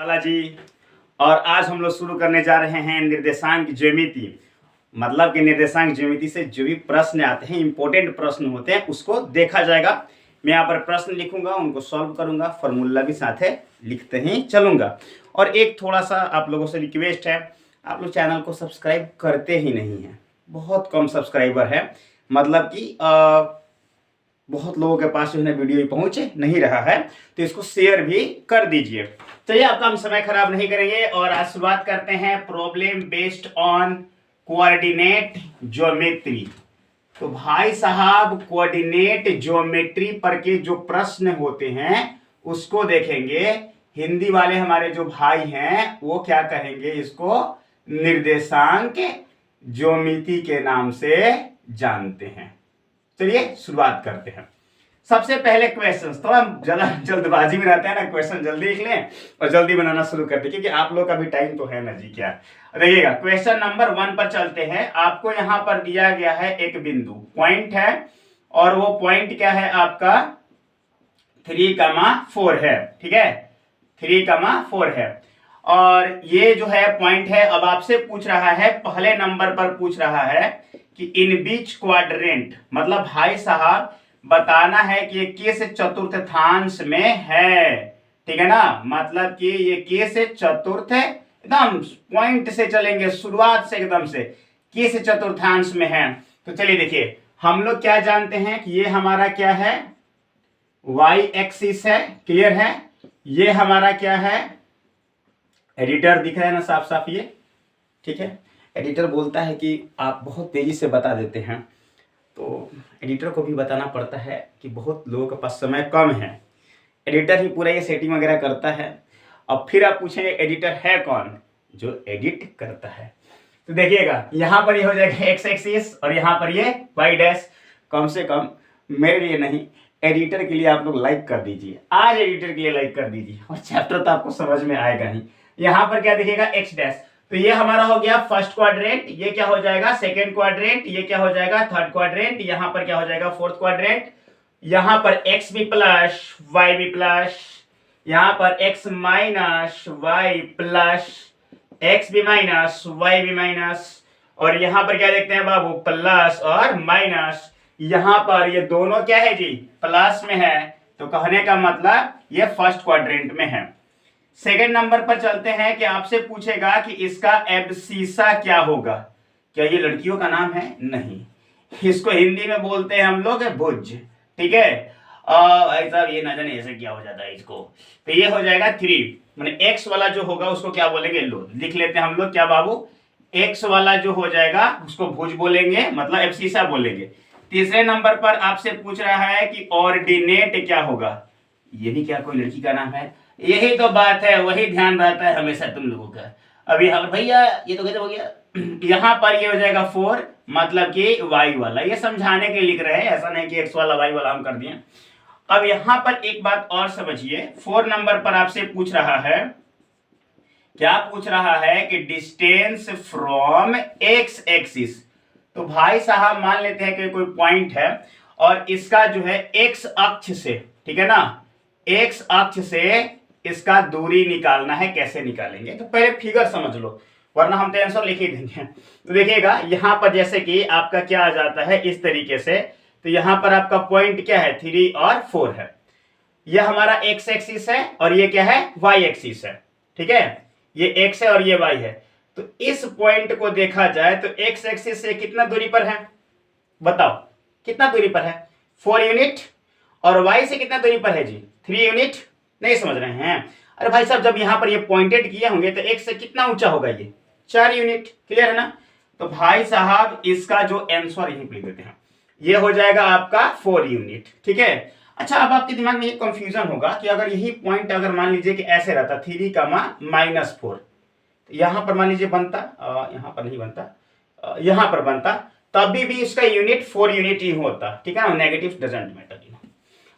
वाला जी। और आज हम लोग शुरू करने जा रहे हैं निर्देशांक ज्यामिति। मतलब कि निर्देशांक ज्यामिति से जो भी प्रश्न आते हैं, इंपॉर्टेंट प्रश्न होते हैं, उसको देखा जाएगा। मैं यहाँ पर प्रश्न लिखूंगा, उनको सॉल्व करूंगा, फॉर्मूला भी साथ है लिखते ही चलूंगा। और एक थोड़ा सा आप लोगों से रिक्वेस्ट है, आप लोग चैनल को सब्सक्राइब करते ही नहीं हैं, बहुत कम सब्सक्राइबर है। मतलब कि बहुत लोगों के पास जो है वीडियो पहुंच नहीं रहा है, तो इसको शेयर भी कर दीजिए। चलिए आपका हम समय खराब नहीं करेंगे और आज शुरुआत करते हैं problem based on coordinate geometry. तो भाई साहब कोऑर्डिनेट ज्योमेट्री पर के जो प्रश्न होते हैं उसको देखेंगे। हिंदी वाले हमारे जो भाई हैं वो क्या कहेंगे, इसको निर्देशांक ज्योमिति के नाम से जानते हैं। चलिए शुरुआत करते हैं। सबसे पहले क्वेश्चन, थोड़ा ज्यादा जल्दबाजी में रहते हैं ना, क्वेश्चन जल्दी लिख लें और जल्दी बनाना शुरू करते हैं, क्योंकि आप लोग का भी टाइम तो है ना जी। क्या देखिएगा, क्वेश्चन नंबर 1 पर चलते हैं। आपको यहां पर दिया गया है एक बिंदु, पॉइंट है, और वो पॉइंट क्या है आपका 3,4 है। ठीक है, 3,4 है। और ये जो है पॉइंट है। अब आपसे पूछ रहा है, पहले नंबर पर पूछ रहा है कि इन बीच क्वाड्रेंट, मतलब भाई साहब बताना है कि ये किस चतुर्थांश में है। ठीक है ना, मतलब कि ये किस चतुर्थ, एकदम पॉइंट से चलेंगे, शुरुआत से एकदम से किस चतुर्थांश में है। तो चलिए देखिए, हम लोग क्या जानते हैं कि ये हमारा क्या है, y एक्सिस है। क्लियर है, ये हमारा क्या है, एडिटर दिख रहा है ना साफ साफ ये। ठीक है, एडिटर बोलता है कि आप बहुत तेजी से बता देते हैं, तो एडिटर को भी बताना पड़ता है कि बहुत लोगों के पास समय कम है। एडिटर ही पूरा ये सेटिंग वगैरह करता है। अब फिर आप पूछेंगे एडिटर है कौन, जो एडिट करता है। तो देखिएगा यहाँ पर ये हो जाएगा एक्स एक्सिस और यहाँ पर ये वाई डैश। कम से कम मेरे लिए नहीं, एडिटर के लिए आप लोग लाइक कर दीजिए, आज एडिटर के लिए लाइक कर दीजिए, और चैप्टर तो आपको समझ में आएगा ही। यहाँ पर क्या दिखेगा, एक्स डैश। तो ये हमारा हो गया फर्स्ट क्वाड्रेंट, ये क्या हो जाएगा सेकंड क्वाड्रेंट, ये क्या हो जाएगा थर्ड क्वाड्रेंट, यहाँ पर क्या हो जाएगा फोर्थ क्वाड्रेंट। यहाँ पर एक्स भी प्लस वाई भी प्लस, यहाँ पर x minus y plus, x भी माइनस वाई भी माइनस, और यहाँ पर क्या देखते हैं बाबू, प्लस और माइनस। यहाँ पर ये दोनों क्या है जी, प्लस में है। तो कहने का मतलब ये फर्स्ट क्वाड्रेंट में है। सेकंड नंबर पर चलते हैं कि आपसे पूछेगा कि इसका एब्सिसा क्या होगा। क्या ये लड़कियों का नाम है? नहीं, इसको हिंदी में बोलते हैं हम लोग भुज। ठीक है, भाई साहब ये ना जाने ऐसे क्या हो जाता है इसको। तो ये हो जाएगा 3, माने एक्स वाला जो होगा उसको क्या बोलेंगे, लोड। लिख लेते हैं हम लोग क्या बाबू, एक्स वाला जो हो जाएगा उसको भुज बोलेंगे, मतलब एब्सिसा बोलेंगे। तीसरे नंबर पर आपसे पूछ रहा है कि ऑर्डिनेट क्या होगा। ये भी क्या कोई लड़की का नाम है? यही तो बात है, वही ध्यान रहता है हमेशा तुम लोगों का। अभी हम भैया ये तो कैसे हो गया, यहाँ पर ये हो जाएगा 4, मतलब कि y वाला। ये समझाने के लिख रहे हैं, ऐसा नहीं कि x वाला y वाला हम कर दिए। अब यहाँ पर एक बात और समझिए, 4 नंबर पर आपसे पूछ रहा है, क्या पूछ रहा है कि डिस्टेंस फ्रॉम x एक्सिस। तो भाई साहब मान लेते हैं कि कोई पॉइंट है और इसका जो है x अक्ष से, ठीक है ना, x अक्ष से इसका दूरी निकालना है। कैसे निकालेंगे, तो पहले फिगर समझ लो, वरना हम तो आंसर लिख ही देंगे। तो देखिएगा यहाँ पर जैसे कि आपका क्या आ जाता है इस तरीके से। तो यहाँ पर आपका पॉइंट क्या है, 3 और 4 है। यह हमारा x एक्सिस है और ये क्या है, y एक्सिस है। ठीक है, ये x है और ये y है। तो इस पॉइंट को देखा जाए तो x एक्सिस से कितना दूरी पर है, बताओ कितना दूरी पर है, 4 यूनिट। और y से कितना दूरी पर है जी, 3 यूनिट। नहीं समझ रहे हैं? अरे भाई साहब जब यहां पर ये पॉइंटेड किए होंगे तो x से कितना ऊंचा होगा, ये 4 यूनिट। क्लियर है ना? तो भाई साहब इसका जो आंसर यहीं लिख देते हैं, ये हो जाएगा आपका 4 यूनिट। ठीक है। अच्छा, अब आपके दिमाग में ये कंफ्यूजन होगा कि अगर यही पॉइंट अगर मान लीजिए कि ऐसे रहता 3,-4, तो यहां पर मान लीजिए बनता, यहां पर नहीं बनता, यहां पर बनता, तभी भी इसका यूनिट 4 यूनिट ही होता। ठीक है ना, नेगेटिव डजंट मैटर।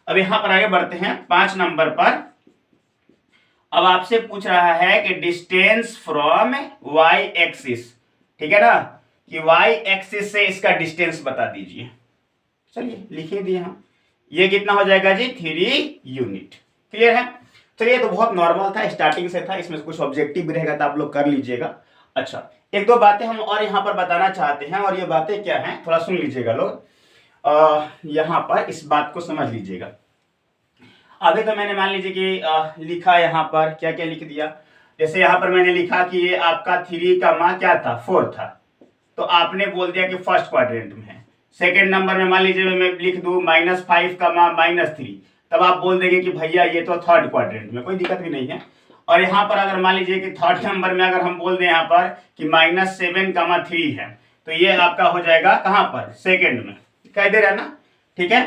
अब यहां पर आगे बढ़ते हैं 5 नंबर पर। अब आपसे पूछ रहा है कि डिस्टेंस फ्रॉम y एक्सिस। ठीक है ना, कि y एक्सिस से इसका डिस्टेंस बता दीजिए। चलिए लिख ही दिए हम, ये कितना हो जाएगा जी, 3 यूनिट। क्लियर है? चलिए, तो बहुत नॉर्मल था, स्टार्टिंग से था, इसमें कुछ ऑब्जेक्टिव भी रहेगा तो आप लोग कर लीजिएगा। अच्छा, एक दो बातें हम और यहाँ पर बताना चाहते हैं, और ये बातें क्या हैं थोड़ा सुन लीजिएगा लोग, यहाँ पर इस बात को समझ लीजिएगा। अभी तो मैंने मान लीजिए कि लिखा यहाँ पर क्या क्या लिख दिया। जैसे यहाँ पर मैंने लिखा कि ये आपका 3 का मान क्या था, 4 था, तो आपने बोल दिया कि फर्स्ट क्वाड्रेंट में है। सेकेंड नंबर में मान लीजिए मैं लिख दूं -5 का मान -3, तब आप बोल देंगे कि भैया ये तो थर्ड क्वाड्रेंट में, कोई दिक्कत भी नहीं है। और यहाँ पर अगर मान लीजिए कि थर्ड नंबर में अगर हम बोल दें यहाँ पर कि -7 का मान 3 है, तो ये आपका हो जाएगा कहाँ पर, सेकेंड में, कह दे रहा ना, ठीक है।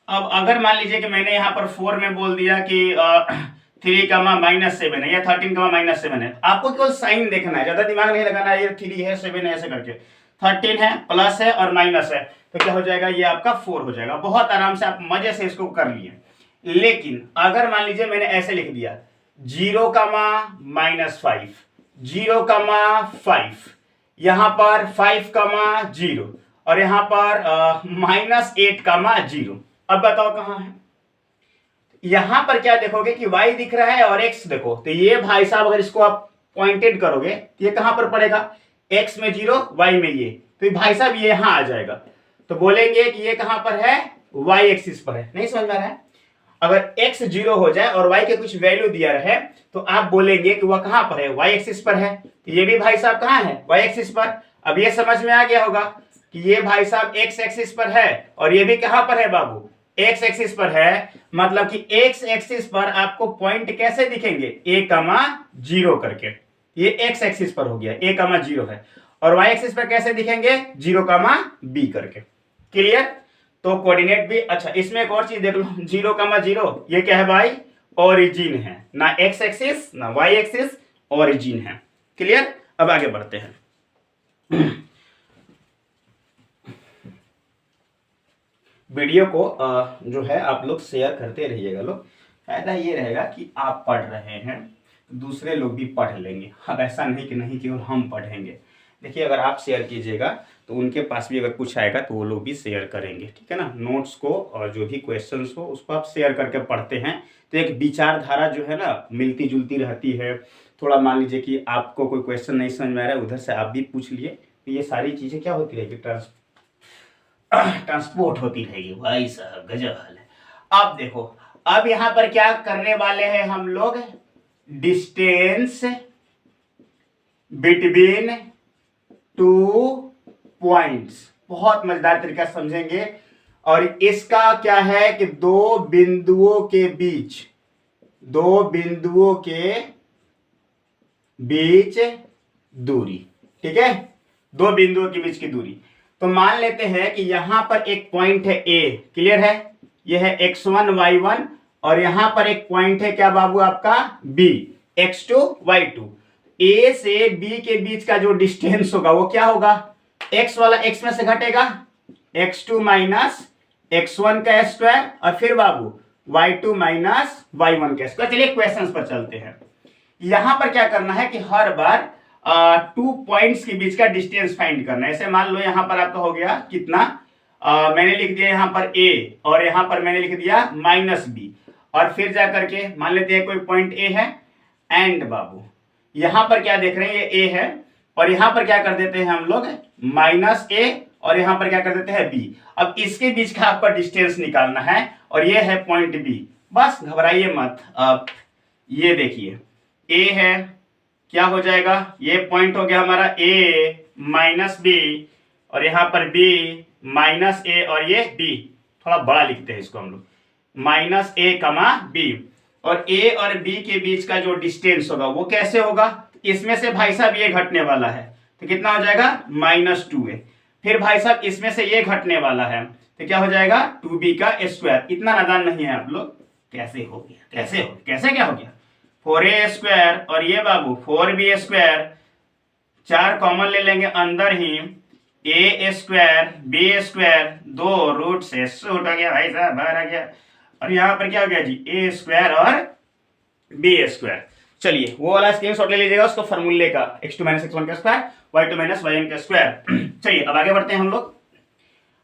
अब अगर मान लीजिए कि मैंने यहाँ पर 4 में बोल दिया कि 3 का मान -7 है या 13 का मान -7 है, आपको केवल साइन देखना है, ज्यादा दिमाग नहीं लगाना है, ये 3 है 7 है ऐसे करके, 13 है प्लस है और माइनस है, तो क्या हो जाएगा, ये आपका 4 हो जाएगा। बहुत आराम से आप मजे से इसको कर लिए। लेकिन अगर मान लीजिए मैंने ऐसे लिख दिया 0 का मान -5, 0 का मान 5, यहां पर 5 का मान 0 और यहां पर -8 का मान 0, अब बताओ कहां है। यहां पर क्या देखोगे कि y दिख रहा है और x देखो, तो ये भाई साहब अगर इसको आप पॉइंटेड करोगे तो ये कहां पर पड़ेगा, x में 0 y में ये, तो भाई साहब ये यहां आ जाएगा। तो बोलेंगे कि ये कहां पर है, y एक्सिस पर है। नहीं समझ में आ रहा है। अगर x 0 हो जाए और y के कुछ वैल्यू दिया रहे तो आप बोलेंगे कि वह कहां पर है, y एक्सिस पर है। तो ये भी भाई साहब कहां है, y एक्सिस पर। अब ये समझ में आ गया होगा कि ये भाई साहब x एक्सिस पर है और ये भी कहां पर है बाबू, x एक्सिस पर है। मतलब कि x एक्सिस पर आपको पॉइंट कैसे दिखेंगे, a, 0 करके, ये x एक्सिस पर हो गया, a, 0 है, और y एक्सिस पर कैसे दिखेंगे, 0, b करके। क्लियर। तो कोऑर्डिनेट भी, अच्छा इसमें एक और चीज देख लो, 0, 0 ये क्या है भाई, ओरिजिन है, ना x एक्सिस ना y एक्सिस, ओरिजिन है। क्लियर। अब आगे बढ़ते हैं। वीडियो को जो है आप लोग शेयर करते रहिएगा लोग, फायदा ये रहेगा कि आप पढ़ रहे हैं दूसरे लोग भी पढ़ लेंगे। अब ऐसा नहीं कि नहीं केवल हम पढ़ेंगे। देखिए, अगर आप शेयर कीजिएगा तो उनके पास भी अगर कुछ आएगा तो वो लोग भी शेयर करेंगे, ठीक है ना। नोट्स को और जो भी क्वेश्चंस हो उसको आप शेयर करके पढ़ते हैं तो एक विचारधारा जो है ना मिलती जुलती रहती है। थोड़ा मान लीजिए कि आपको कोई क्वेश्चन नहीं समझ में आ रहा है, उधर से आप भी पूछ लिए, तो ये सारी चीज़ें क्या होती रहेगी, ट्रांसपोर्ट होती रहेगी। भाई साहब गजब हाल है। अब देखो, अब यहां पर क्या करने वाले हैं हम लोग, डिस्टेंस बिटवीन 2 पॉइंट्स, बहुत मजेदार तरीका समझेंगे। और इसका क्या है कि दो बिंदुओं के बीच दूरी, ठीक है, दो बिंदुओं के बीच की दूरी। तो मान लेते हैं कि यहां पर एक पॉइंट है A, क्लियर है, यह है x1 y1, और यहां पर एक पॉइंट है क्या बाबू आपका B, x2 y2। A से B के बीच का जो डिस्टेंस होगा वो क्या होगा, x वाला x में से घटेगा, x2 माइनस x1 का स्क्वायर, और फिर बाबू y2 माइनस y1 का स्क्वायर। चलिए क्वेश्चंस पर चलते हैं। यहां पर क्या करना है कि हर बार 2 पॉइंट्स के बीच का डिस्टेंस फाइंड करना है। ऐसे मान लो यहां पर आपका हो गया कितना, मैंने लिख दिया यहां पर A और यहां पर मैंने लिख दिया -B, और फिर जाकर के मान लेते हैं कोई पॉइंट A है, एंड बाबू यहां पर क्या देख रहे हैं, ये A है, और यहां पर क्या कर देते हैं हम लोग -A, और यहां पर क्या कर देते हैं B। अब इसके बीच का आपका डिस्टेंस निकालना है, और ये है पॉइंट B। बस घबराइए मत। अब ये देखिए A है, क्या हो जाएगा, ये पॉइंट हो गया हमारा A -B, और यहां पर B -A, और ये B, थोड़ा बड़ा लिखते हैं इसको हम लोग, -A, B। और A और B के बीच का जो डिस्टेंस होगा वो कैसे होगा, इसमें से भाई साहब ये घटने वाला है, तो कितना हो जाएगा -2A। फिर भाई साहब इसमें से ये घटने वाला है, तो क्या हो जाएगा 2B का स्क्वायर। इतना नादान नहीं है आप लोग, कैसे हो गया, कैसे क्या हो गया, 4A स्क्वायर, और ये बाबू 4B स्क्वायर, 4 कॉमन ले लेंगे अंदर ही, A square B square, 2 root से सूट हो गया भाई साहब, बाहर आ गया, और यहां पर क्या हो गया जी, A स्क्वायर और B स्क्वायर। चलिए वो वाला स्क्रीनशॉट ले लीजिएगा उसको, फॉर्मूले का, x2 - x1 का स्क्वायर, y2 - yn का स्क्वायर। चलिए अब आगे बढ़ते हैं हम लोग।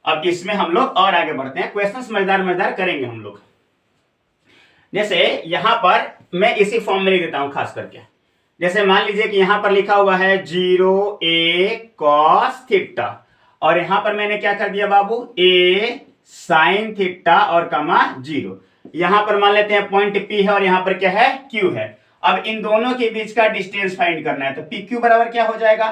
अब इसमें हम लोग और आगे बढ़ते हैं, क्वेश्चन मजेदार करेंगे हम लोग। जैसे यहां पर मैं इसी फॉर्म में लिख देता हूं खास करके। जैसे मान लीजिए कि यहां पर लिखा हुआ है 0a cos थीटा, और यहां पर मैंने क्या कर दिया बाबू, a sin थीटा और कमा 0। यहां पर मान लेते हैं पॉइंट P है और यहां पर क्या है, Q है। अब इन दोनों के बीच का डिस्टेंस फाइंड करना है, तो PQ बराबर क्या हो जाएगा,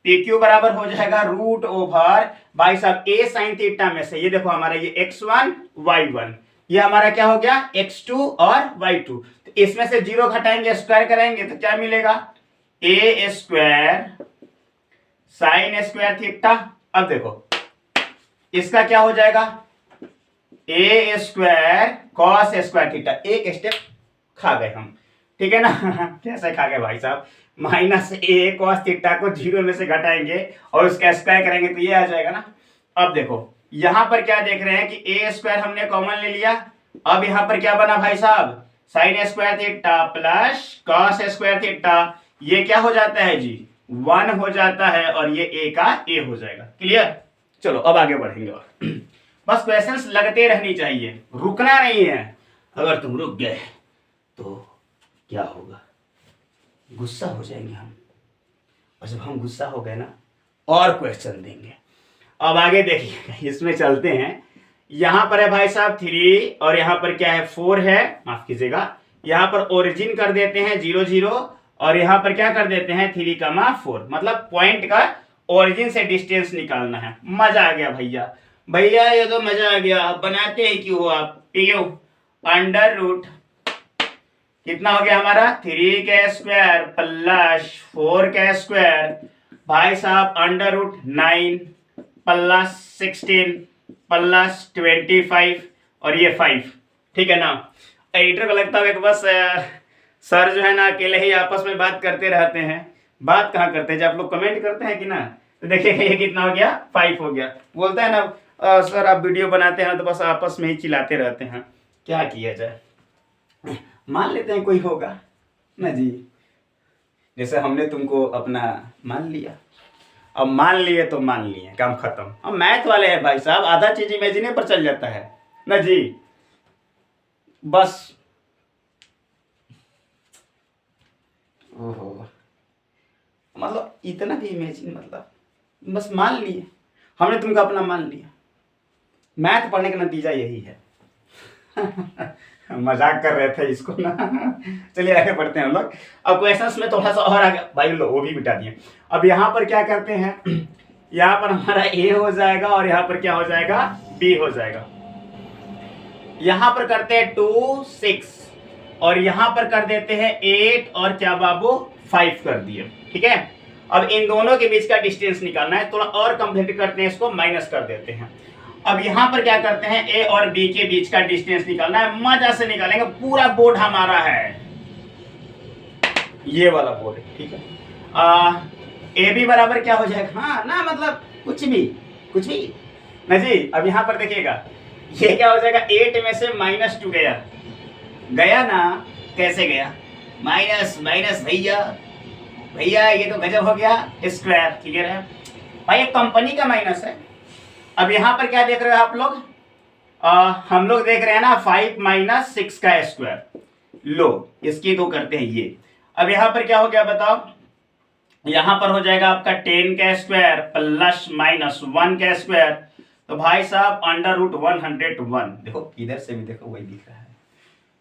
PQ बराबर हो जाएगा रूट ओवर भाई साहब a sin थीटा में से, ये देखो हमारा ये x1 y1, ये हमारा क्या हो गया x2 और y2। तो इसमें से 0 घटाएंगे, स्क्वायर कराएंगे तो क्या मिलेगा, a square sine square theta. अब देखो इसका क्या हो जाएगा, a square cos square theta. एक स्टेप खा गए हम, ठीक है ना कैसे खा गए भाई साहब, माइनस a कॉस थीटा को 0 में से घटाएंगे और उसका स्क्वायर करेंगे तो ये आ जाएगा ना। अब देखो यहां पर क्या देख रहे हैं कि a स्क्वायर हमने कॉमन ले लिया, अब यहां पर क्या बना भाई साहब, sine square theta plus cos square theta, ये क्या हो जाता है जी 1 हो जाता है और ये a का a हो जाएगा। क्लियर, चलो अब आगे बढ़ेंगे। और बस क्वेश्चंस लगते रहनी चाहिए, रुकना नहीं है। अगर तुम रुक गए तो क्या होगा, गुस्सा हो जाएंगे हम, और जब हम गुस्सा हो गए ना और क्वेश्चन देंगे। अब आगे देखिएगा, इसमें चलते हैं। यहां पर है भाई साहब 3 और यहां पर क्या है 4 है, माफ कीजिएगा, यहां पर ओरिजिन कर देते हैं 0 0 और यहां पर क्या कर देते हैं 3,4, मतलब पॉइंट का ओरिजिन से डिस्टेंस निकालना है। मजा आ गया भैया, भैया ये तो मजा आ गया। अब बनाते हैं क्यों आप, PQ अंडर रूट कितना हो गया हमारा 3 का स्क्वायर प्लस 4 का स्क्वायर भाई साहब अंडर रूट 9 प्लस 16 प्लस 25 और ये 5, ठीक है ना। एडिटर को लगता है कि बस सर जो है ना अकेले ही आपस में बात करते रहते हैं। बात कहाँ करते हैं, जब आप लोग कमेंट करते हैं कि ना, तो देखिए ये कितना हो गया 5 हो गया। बोलता है ना सर आप वीडियो बनाते हैं ना तो बस आपस में ही चिल्लाते रहते हैं, क्या किया जाए। मान लेते हैं कोई होगा ना जी, जैसे हमने तुमको अपना मान लिया, अब मान लिए तो मान लिए, काम खत्म। अब मैथ वाले हैं भाई साहब, आधा चीज इमेजिने पर चल जाता है ना जी। बस ओहो, मतलब इतना भी इमेजिन, मतलब बस मान लिए, हमने तुमको अपना मान लिया। मैथ पढ़ने का नतीजा यही है मजाक कर रहे थे इसको ना चलिए आगे बढ़ते हैं हम लोग। अब क्वेश्चंस में थोड़ा सा और आगे भाई लोग वो भी मिटा दिए। अब यहाँ पर क्या करते हैं, यहाँ पर हमारा A हो जाएगा और यहाँ पर क्या हो जाएगा B हो जाएगा। यहाँ पर करते हैं 2 6 और यहाँ पर कर देते हैं 8 और क्या बाबू 5 कर दिए, ठीक है। अब इन दोनों के बीच का डिस्टेंस निकालना है, थोड़ा और कंप्लीट करते हैं, इसको माइनस कर देते हैं। अब यहां पर क्या करते हैं A और B के बीच का डिस्टेंस निकालना है, मजा से निकालेंगे। पूरा बोर्ड हमारा है, ये वाला बोर्ड, ठीक है। AB बराबर क्या हो जाएगा, हाँ ना, मतलब कुछ भी ना जी। अब यहां पर देखिएगा ये क्या हो जाएगा, 8 में से -2 गया ना, कैसे गया, माइनस माइनस भैया ये तो गजब हो गया स्क्वायर। क्लियर है भाई, कंपनी का माइनस है। अब यहां पर क्या देख रहे हो आप लोग, हम लोग देख रहे हैं ना 5 - 6 का स्क्वायर। लो इसकी तो करते हैं ये। अब यहां पर क्या हो गया बताओ, यहां पर हो जाएगा आपका 10 का स्क्वायर प्लस -1 का स्क्वायर, तो भाई साहब अंडर रूट 101। देखो इधर से भी देखो वही दिख रहा है,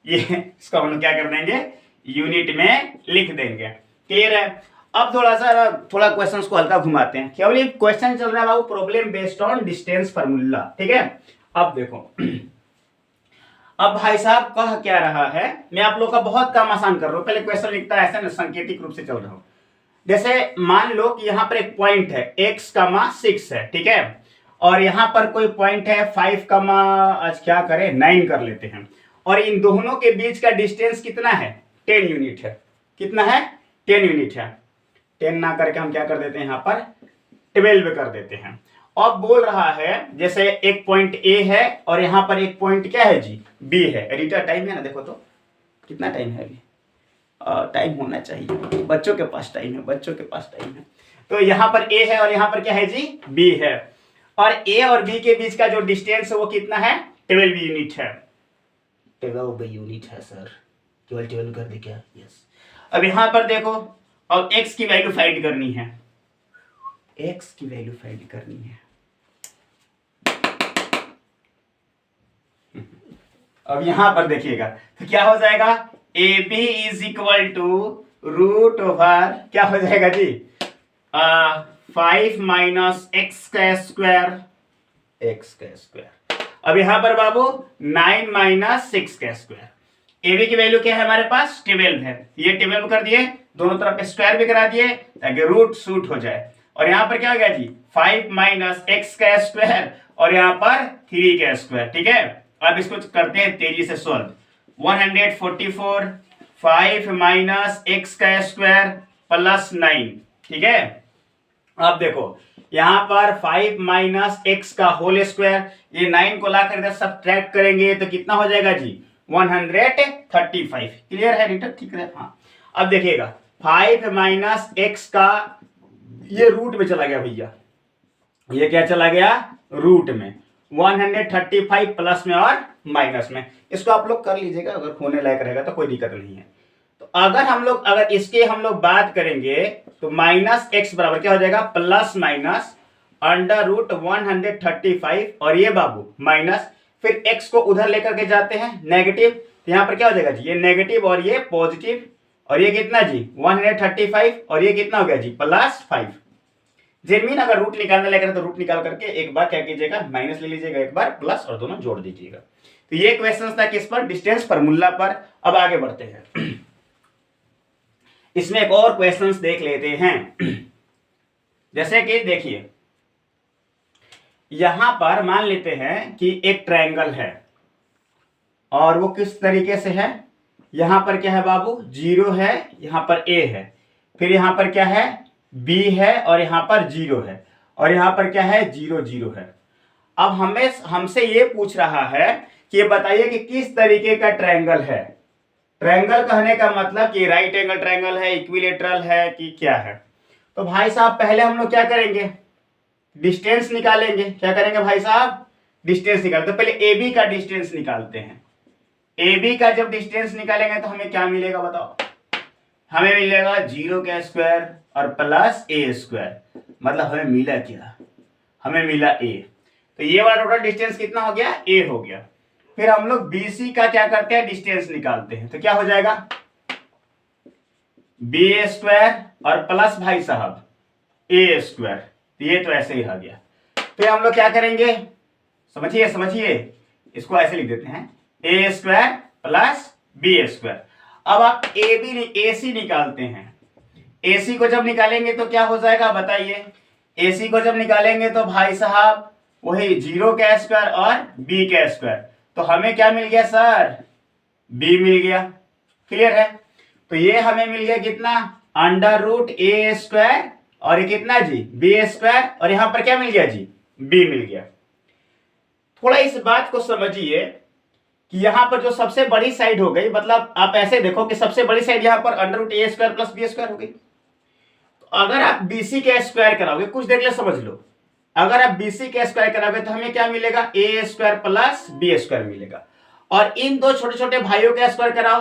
ये इसको हम लोग क्या कर देंगे यूनिट में लिख देंगे। क्लियर है। अब थोड़ा क्वेश्चंस को हल्का घुमाते हैं, केवल ये क्वेश्चन चल रहा है बाबू problem based on distance formula, ठीक है। अब देखो अब भाई साहब कह क्या रहा है, मैं आप लोग का बहुत काम आसान कर रहा हूं, पहले क्वेश्चन लिखता है ऐसा ना, सांकेतिक रूप से चल रहा हूं। जैसे मान लो कि यहां पर एक पॉइंट है x,6 है, ठीक है, और यहां पर कोई पॉइंट है 5, आज क्या करें 9 कर लेते हैं, और इन दोनों के बीच का डिस्टेंस कितना है 10 यूनिट है। कितना है 10 यूनिट है। 10 ना करके हम क्या कर देते हैं यहाँ पर 12 कर देते हैं। अब बोल रहा है जैसे एक पॉइंट A है और यहाँ पर एक पॉइंट क्या है जी B है। एडिटर टाइम है ना, देखो तो कितना टाइम है अभी, टाइम होना चाहिए, बच्चों के पास टाइम है, बच्चों के पास टाइम है। तो यहाँ पर A है और यहाँ पर क्या है जी B है, और A और B के बीच का जो डिस्टेंस है वो कितना है 12 यूनिट है। 12 यूनिट है सर, 12 कर दे क्या? यस। अब यहां पर देखो, अब x की वैल्यू फाइंड करनी है, x की वैल्यू फाइंड करनी है। अब यहां पर देखिएगा तो क्या हो जाएगा, A B is equal to root over क्या हो जाएगा जी, 5 माइनस एक्स का स्क्वायर, एक्स का स्क्वायर। अब यहां पर बाबू 9 माइनस 6 का स्क्वायर। एबी की वैल्यू क्या है हमारे पास, 12 है, ये 12 कर दिए, दोनों तरफ स्क्वायर भी करा दिए ताकि रूट शूट हो जाए। और यहां पर क्या हो गया जी, 5 माइनस एक्स का स्क्वायर और यहां पर 3 का स्क्वायर। ठीक है, अब इसको करते हैं तेजी से सॉल्व। 144 5 माइनस एक्स का स्क्वायर प्लस 9। ठीक है, अब देखो यहां पर 5 माइनस एक्स का होल स्क्वायर, ये 9 को लाकर इधर सब्ट्रैक्ट करेंगे तो कितना हो जाएगा जी, 135। क्लियर है रिटर? ठीक है। हाँ, अब देखिएगा 5 माइनस एक्स का ये रूट में चला गया भैया, ये क्या चला गया, रूट में। 135 प्लस में और माइनस में, इसको आप लोग कर लीजिएगा, अगर होने लायक रहेगा तो कोई दिक्कत नहीं है। तो अगर हम लोग इसके हम लोग बात करेंगे तो माइनस एक्स बराबर क्या हो जाएगा, प्लस माइनस अंडर रूट 135 और ये बाबू माइनस, फिर x को उधर लेकर के जाते हैं नेगेटिव, तो यहां पर क्या हो जाएगा जी, ये नेगेटिव और ये पॉजिटिव, और ये कितना जी 135 और ये कितना हो गया जी प्लस 5। जेनमीन अगर रूट निकालने लेकर तो रूट निकाल करके एक बार क्या कीजिएगा, माइनस ले लीजिएगा, एक बार प्लस, और दोनों जोड़ दीजिएगा। तो ये क्वेश्चन था किस पर, डिस्टेंस फार्मूला पर। अब आगे बढ़ते हैं, इसमें एक और क्वेश्चंस देख लेते हैं। जैसे कि देखिए यहां पर मान लेते हैं कि एक ट्रायंगल है और वो किस तरीके से है, यहां पर क्या है बाबू, 0 है, यहां पर a है, फिर यहां पर क्या है, b है, और यहां पर 0 है, और यहां पर क्या है, 0 0 है। अब हमसे ये पूछ रहा है कि ये बताइए कि किस तरीके का ट्रायंगल है। ट्रायंगल कहने का मतलब कि राइट एंगल ट्रायंगल है, इक्विलेटरल है कि क्या है। तो भाई साहब पहले हम लोग क्या करेंगे, डिस्टेंस निकालेंगे। क्या करेंगे भाई साहब, डिस्टेंस निकालते। तो पहले ए बी का डिस्टेंस निकालते हैं। ए बी का जब डिस्टेंस निकालेंगे तो हमें क्या मिलेगा बताओ, हमें मिलेगा 0 का स्क्वायर और प्लस ए स्क्वायर। मतलब हमें मिला क्या, हमें मिला ए। तो ये वाला टोटल डिस्टेंस कितना हो गया, ए हो गया। फिर हम लोग बीसी का क्या करते हैं, डिस्टेंस निकालते हैं। तो क्या हो जाएगा, बी स्क्वायर और प्लस भाई साहब ए स्क्वायर। ये तो ऐसे ही आ गया। फिर हम लोग क्या करेंगे, समझिए समझिए, इसको ऐसे लिख देते हैं, ए स्क्वायर प्लस बी स्क्वायर। अब आप ए सी निकालते हैं। ए सी को जब निकालेंगे तो क्या हो जाएगा बताइए, ए सी को जब निकालेंगे तो भाई साहब वही 0 का स्क्वायर और बी का स्क्वायर। तो हमें क्या मिल गया सर, बी मिल गया। क्लियर है? तो ये हमें मिल गया कितना, अंडर रूट ए स्क्वायर और ये कितना जी, बी स्क्वायर, और यहां पर क्या मिल गया जी, बी मिल गया। थोड़ा इस बात को समझिए कि यहां पर जो सबसे बड़ी साइड हो गई, मतलब आप ऐसे देखो कि सबसे बड़ी साइड यहां पर अंडर रूट ए स्क्वायर प्लस बी स्क्वायर हो गई। तो अगर आप बीसी का स्क्वायर कराओगे, कुछ देर के लिए समझ लो, अगर आप बीसी का स्क्वायर कराओगे तो हमें क्या मिलेगा, ए स्क्वायर प्लस बी स्क्वायर मिलेगा। और इन दो छोटे छोटे भाइयों का स्क्वायर कराओ,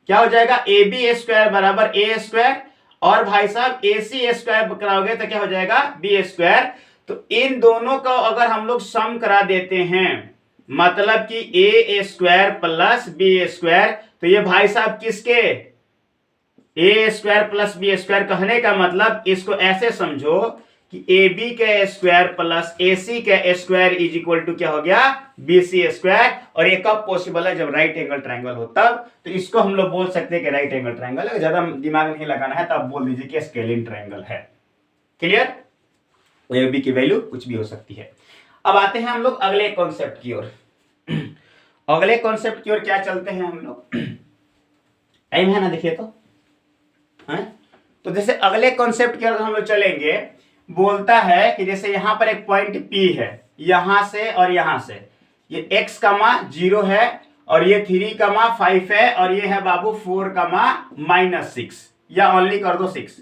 क्या हो जाएगा, ए बी स्क्वायर बराबर ए स्क्वायर, और भाई साहब ए सी स्क्वायर कराओगे तो क्या हो जाएगा, बी स्क्वायर। तो इन दोनों का अगर हम लोग सम करा देते हैं, मतलब कि ए स्क्वायर प्लस बी स्क्वायर, तो ये भाई साहब किसके, ए स्क्वायर प्लस बी स्क्वायर। कहने का मतलब इसको ऐसे समझो कि ए बी का स्क्वायर प्लस ए सी का स्क्वायर इज इक्वल टू क्या हो गया, बी सी स्क्वायर। और ये कब पॉसिबल है, जब राइट एंगल ट्रायंगल हो तब। तो इसको हम लोग बोल सकते हैं कि राइट एंगल ट्रायंगल है। ज्यादा दिमाग नहीं लगाना है तो आप बोल दीजिए कि स्केलिन ट्रायंगल है। क्लियर? ए बी की वैल्यू कुछ भी हो सकती है। अब आते हैं हम लोग अगले कॉन्सेप्ट की ओर। अगले कॉन्सेप्ट की ओर क्या चलते हैं हम लोग, टाइम है ना, देखिए तो है? तो जैसे अगले कॉन्सेप्ट की ओर हम लोग चलेंगे, बोलता है कि जैसे यहां पर एक पॉइंट P है, यहां से और यहां से, ये x कमा 0 है और ये 3 कमा 5 है और ये है बाबू 4 कमा -6, या ओनली कर दो 6।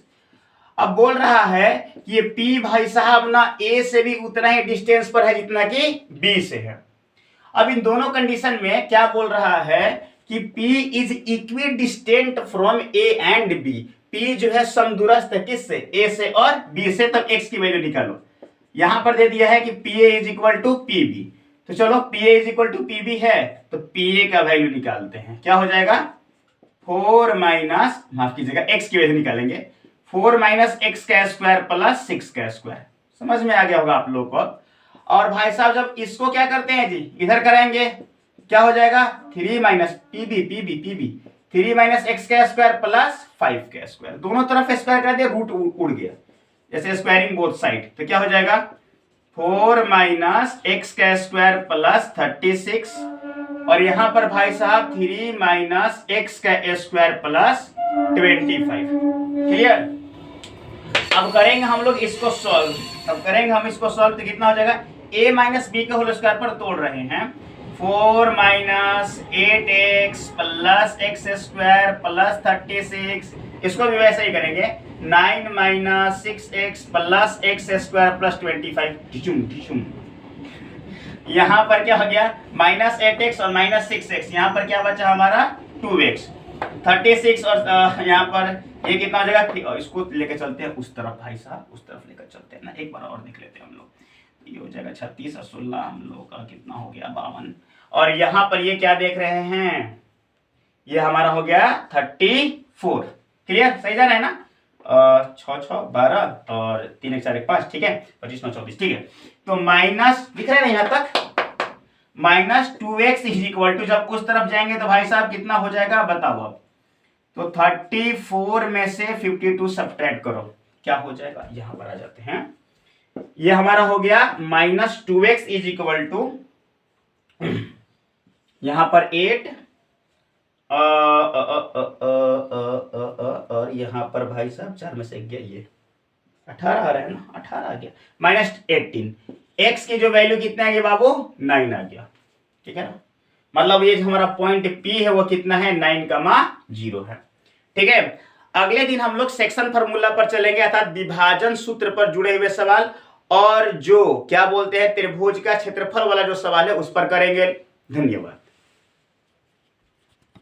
अब बोल रहा है कि ये P भाई साहब ना A से भी उतना ही डिस्टेंस पर है जितना कि B से है। अब इन दोनों कंडीशन में क्या बोल रहा है कि P is equi distant from A and B। P जो है समदूरस्थ है किससे? A से और B से, तब x की वैल्यू निकालो। यहां पर दे दिया है कि PA is equal to PB, तो चलो PA is equal to PB है तो PA का वैल्यू निकालते हैं। क्या हो जाएगा? 4 माइनस, माफ कीजिएगा, x की वैल्यू निकालेंगे, 4 माइनस एक्स का स्क्वायर प्लस 6 का स्क्वायर। समझ में आ गया होगा आप लोग को। और भाई साहब जब इसको क्या करते हैं जी, इधर कराएंगे, क्या हो जाएगा? 3 माइनस पीबी 3 माइनस एक्स का स्क्वायर प्लस 5 का स्क्वायर, दोनों तरफ स्क्वायर कर दिया, रूट उड़ गया, जैसे स्क्वायरिंग बोथ साइड, तो क्या हो जाएगा? 4 माइनस एक्स का स्क्वायर प्लस 36, और यहां पर भाई साहब 3 माइनस एक्स का स्क्वायर प्लस 25। क्लियर? अब करेंगे हम लोग इसको सॉल्व। तो कितना हो जाएगा? a माइनस बी के होल स्क्वायर पर तोड़ रहे हैं, 4 minus 8x plus x square plus 36, इसको भी वैसे ही करेंगे, 9 minus 6x plus x square plus 25। यहां पर क्या हो गया? माइनस 8x और माइनस 6x, यहां पर क्या बचा हमारा? 2x, 36, और यहाँ पर ये कितना हो जाएगा? इसको लेकर चलते हैं उस तरफ भाई साहब, उस तरफ लेकर चलते हैं ना, एक बार और देख लेते हैं हम लोग। ये हो जाएगा 36 और 16, हम लोग का कितना हो गया? 52। और यहाँ पर ये क्या देख रहे हैं? ये हमारा हो गया 34। क्लियर? सही जा रहा है ना? 6 6 12 और 3 1 4 1 5, ठीक है, 25 9 24, ठीक है। तो माइनस दिख रहा है ना यहाँ तक, minus 2x is equal to, जब उस तरफ जाएंगे तो भाई साहब कितना हो जाएगा बताओ अब? तो 34 में से 52 सब्ट्रैक्ट करो, क्या हो जाएगा? यहां पर आ जाते हैं, ये हमारा हो गया minus 2x is equal to, यहां पर 8 और यहां पर भाई साहब 4 में से 1 गया, ये 18 आ रहा है ना, 18 आ गया, माइनस 18, x की जो वैल्यू कितना आ गया बाबू? 9 आ गया। ठीक है ना? मतलब ये जो हमारा पॉइंट P है वो कितना है? 9,0 है। ठीक है, अगले दिन हम लोग सेक्शन फार्मूला पर चलेंगे, अर्थात विभाजन सूत्र पर जुड़े हुए सवाल, और जो क्या बोलते हैं त्रिभुज का क्षेत्रफल वाला जो सवाल है उस पर करेंगे। धन्यवाद।